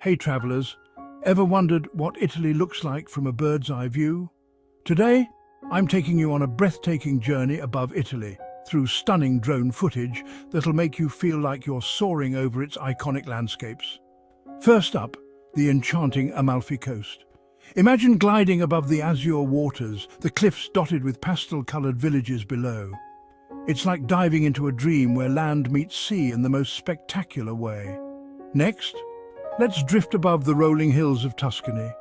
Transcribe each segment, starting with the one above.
Hey travelers, ever wondered what Italy looks like from a bird's eye view? Today, I'm taking you on a breathtaking journey above Italy, through stunning drone footage that'll make you feel like you're soaring over its iconic landscapes. First up, the enchanting Amalfi Coast. Imagine gliding above the azure waters, the cliffs dotted with pastel-colored villages below. It's like diving into a dream where land meets sea in the most spectacular way. Next, let's drift above the rolling hills of Tuscany.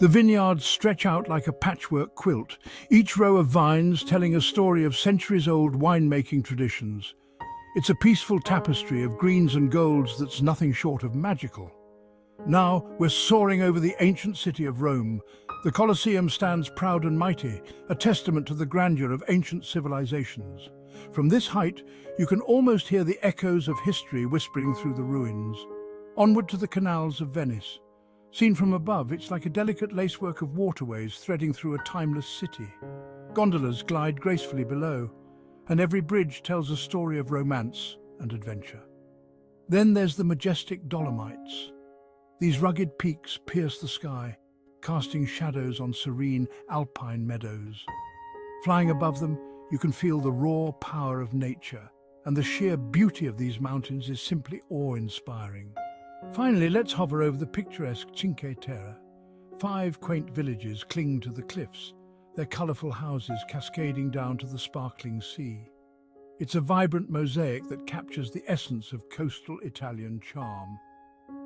The vineyards stretch out like a patchwork quilt, each row of vines telling a story of centuries-old winemaking traditions. It's a peaceful tapestry of greens and golds that's nothing short of magical. Now we're soaring over the ancient city of Rome. The Colosseum stands proud and mighty, a testament to the grandeur of ancient civilizations. From this height, you can almost hear the echoes of history whispering through the ruins. Onward to the canals of Venice. Seen from above, it's like a delicate lacework of waterways threading through a timeless city. Gondolas glide gracefully below, and every bridge tells a story of romance and adventure. Then there's the majestic Dolomites. These rugged peaks pierce the sky, casting shadows on serene alpine meadows. Flying above them, you can feel the raw power of nature, and the sheer beauty of these mountains is simply awe-inspiring. Finally, let's hover over the picturesque Cinque Terre. 5 quaint villages cling to the cliffs, their colourful houses cascading down to the sparkling sea. It's a vibrant mosaic that captures the essence of coastal Italian charm.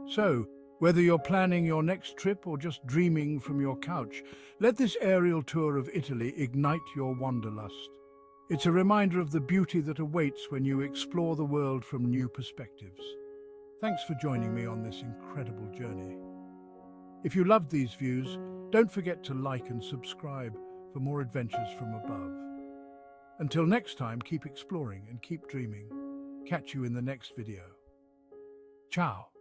So, whether you're planning your next trip or just dreaming from your couch, let this aerial tour of Italy ignite your wanderlust. It's a reminder of the beauty that awaits when you explore the world from new perspectives. Thanks for joining me on this incredible journey. If you loved these views, don't forget to like and subscribe for more adventures from above. Until next time, keep exploring and keep dreaming. Catch you in the next video. Ciao.